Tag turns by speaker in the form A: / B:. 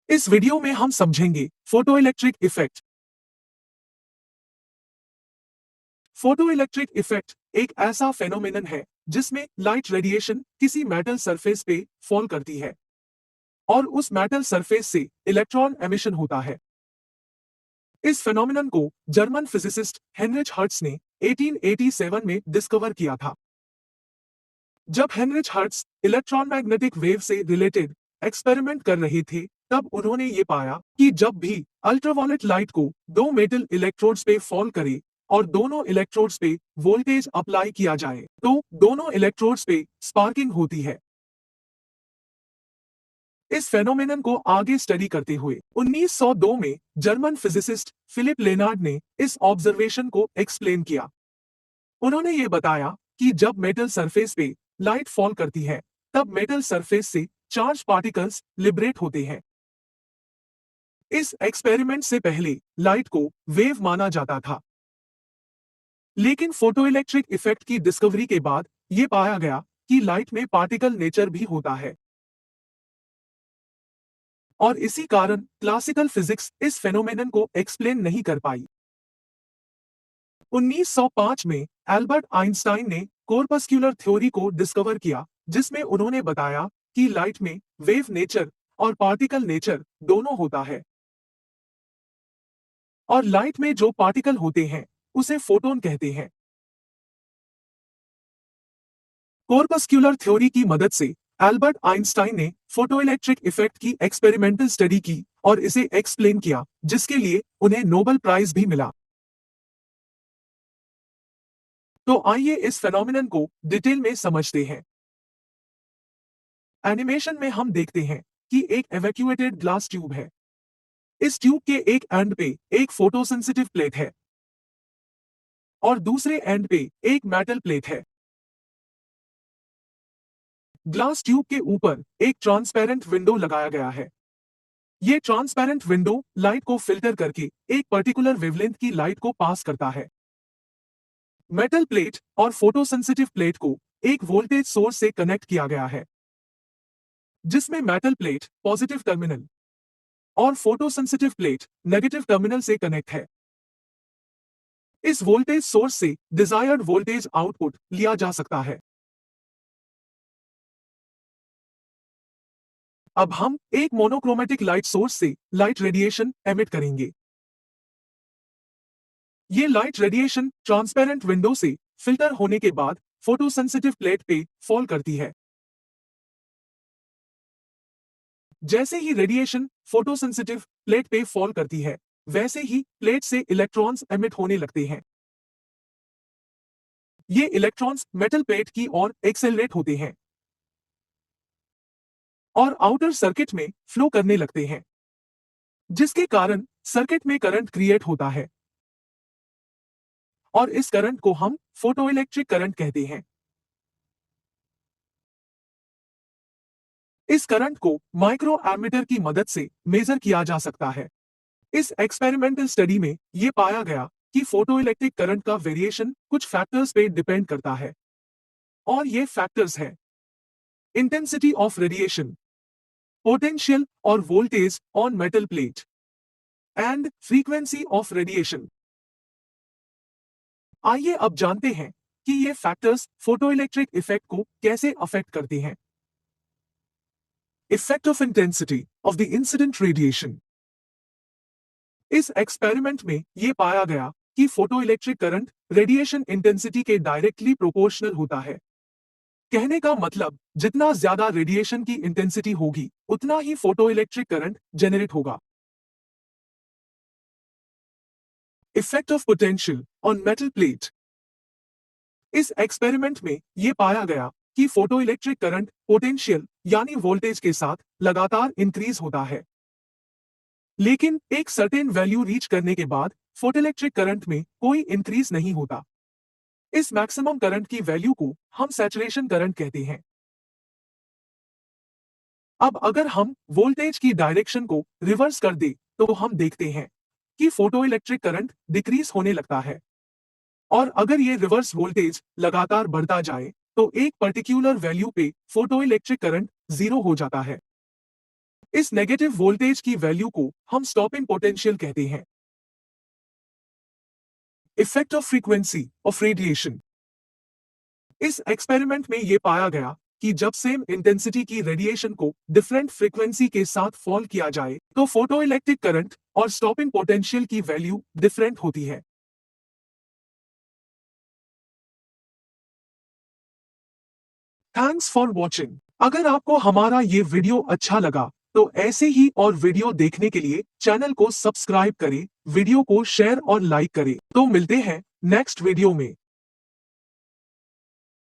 A: इस वीडियो में हम समझेंगे फोटोइलेक्ट्रिक इफेक्ट। फोटोइलेक्ट्रिक इफेक्ट एक ऐसा फेनोमेनन है जिसमें लाइट रेडिएशन किसी मेटल सरफेस पे फॉल करती है और उस मेटल सरफेस से इलेक्ट्रॉन एमिशन होता है। इस फेनोमेनन को जर्मन फिजिसिस्ट हेनरिच हर्ट्ज ने 1887 में डिस्कवर किया था। जब Heinrich hertz electron magnetic wave से रिलेटेड एक्सपेरिमेंट कर रहे थे, तब उन्होंने ये पाया कि जब भी अल्ट्रावायलेट लाइट को दो मेटल इलेक्ट्रोड्स पे फॉल करे और दोनों इलेक्ट्रोड्स पे वोल्टेज अप्लाई किया जाए, तो दोनों इलेक्ट्रोड्स पे स्पार्किंग होती है। इस फेनोमेनन को आगे स्टडी करते हुए 1902 में जर्मन फिजिसिस्ट फिलिप लेनार्ड ने इस ऑब्जर्वेशन को एक्सप्लेन किया। उन्होंने ये बताया कि जब मेटल सरफेस पे लाइट फॉल करती है, तब मेटल सरफेस से चार्ज पार्टिकल्स लिबरेट होते हैं। इस एक्सपेरिमेंट से पहले लाइट को वेव माना जाता था, लेकिन फोटोइलेक्ट्रिक इफेक्ट की डिस्कवरी के बाद यह पाया गया कि लाइट में पार्टिकल नेचर भी होता है और इसी कारण क्लासिकल फिजिक्स इस फेनोमेनन को एक्सप्लेन नहीं कर पाई। 1905 में एल्बर्ट आइंस्टाइन ने कोर्पस्क्यूलर थ्योरी को डिस्कवर किया, जिसमें उन्होंने बताया कि लाइट में वेव नेचर और पार्टिकल नेचर दोनों होता है और लाइट में जो पार्टिकल होते हैं उसे फोटोन कहते हैं। कोर्पस्क्यूलर थ्योरी की मदद से एल्बर्ट आइंस्टाइन ने फोटोइलेक्ट्रिक इफेक्ट की एक्सपेरिमेंटल स्टडी की और इसे एक्सप्लेन किया, जिसके लिए उन्हें नोबेल प्राइज भी मिला। तो आइए इस फेनोमेनन को डिटेल में समझते हैं। एनिमेशन में हम देखते हैं कि एक एवैक्यूएटेड ग्लास ट्यूब है। इस ट्यूब के एक एंड पे एक फोटोसेंसिटिव प्लेट है और दूसरे एंड पे एक मेटल प्लेट है। ग्लास ट्यूब के ऊपर एक ट्रांसपेरेंट विंडो लगाया गया है। ये ट्रांसपेरेंट विंडो लाइट को फिल्टर करके एक पर्टिकुलर वेवलेंथ की लाइट को पास करता है। मेटल प्लेट और फोटोसेंसिटिव प्लेट को एक वोल्टेज सोर्स से कनेक्ट किया गया है, जिसमें मेटल प्लेट पॉजिटिव टर्मिनल और फोटोसेंसिटिव प्लेट नेगेटिव टर्मिनल से कनेक्ट है। इस वोल्टेज सोर्स से डिजायर्ड वोल्टेज आउटपुट लिया जा सकता है। अब हम एक मोनोक्रोमेटिक लाइट सोर्स से लाइट रेडिएशन एमिट करेंगे। ये लाइट रेडिएशन ट्रांसपेरेंट विंडो से फिल्टर होने के बाद फोटोसेंसिटिव प्लेट पे फॉल करती है। जैसे ही रेडिएशन फोटोसेंसिटिव प्लेट पे फॉल करती है, वैसे ही प्लेट से इलेक्ट्रॉन्स एमिट होने लगते हैं। ये इलेक्ट्रॉन्स मेटल प्लेट की ओर एक्सेलरेट होते हैं और आउटर सर्किट में फ्लो करने लगते हैं, जिसके कारण सर्किट में करंट क्रिएट होता है और इस करंट को हम फोटोइलेक्ट्रिक करंट कहते हैं। इस करंट को माइक्रो एमीटर की मदद से मेजर किया जा सकता है। इस एक्सपेरिमेंटल स्टडी में यह पाया गया कि फोटोइलेक्ट्रिक करंट का वेरिएशन कुछ फैक्टर्स पे डिपेंड करता है और ये फैक्टर्स हैं इंटेंसिटी ऑफ रेडिएशन, पोटेंशियल और voltage on metal plate and frequency of radiation. आइए अब जानते हैं कि ये फैक्टर्स फोटोइलेक्ट्रिक इफेक्ट को कैसे अफेक्ट करते हैं। Effect of intensity of the incident radiation. इस एक्सपेरिमेंट में यह पाया गया कि फोटोइलेक्ट्रिक करंट रेडिएशन इंटेंसिटी के डायरेक्टली प्रोपोर्शनल होता है। कहने का मतलब, जितना ज्यादा रेडिएशन की इंटेंसिटी होगी, उतना ही फोटोइलेक्ट्रिक करंट जनरेट होगा। Effect of potential on metal plate. इस एक्सपेरिमेंट में यह पाया गया कि फोटोइलेक्ट्रिक करंट पोटेंशियल यानी वोल्टेज के साथ लगातार इंक्रीज होता है, लेकिन एक सर्टेन वैल्यू रीच करने के बाद फोटोइलेक्ट्रिक करंट में कोई इंक्रीज नहीं होता। इस मैक्सिमम करंट की वैल्यू को हम सैचुरेशन करंट कहते हैं। अब अगर हम वोल्टेज की डायरेक्शन को रिवर्स कर दे, तो हम देखते हैं कि फोटोइलेक्ट्रिक करंट डिक्रीज होने लगता है और अगर ये रिवर्स वोल्टेज लगातार बढ़ता जाए, तो एक पर्टिकुलर वैल्यू पे फोटोइलेक्ट्रिक करंट जीरो हो जाता है। इस नेगेटिव वोल्टेज की वैल्यू को हम स्टॉपिंग पोटेंशियल कहते हैं। Effect of frequency of radiation. इस एक्सपेरिमेंट में यह पाया गया कि जब सेम इंटेंसिटी की रेडिएशन को डिफरेंट फ्रीक्वेंसी के साथ फॉल किया जाए तो फोटोइलेक्ट्रिक करंट और स्टॉपिंग पोटेंशियल की वैल्यू डिफरेंट होती है। Thanks for watching. अगर आपको हमारा ये वीडियो अच्छा लगा तो ऐसे ही और वीडियो देखने के लिए चैनल को सब्सक्राइब करें, वीडियो को शेयर और लाइक करें। तो मिलते हैं नेक्स्ट वीडियो में।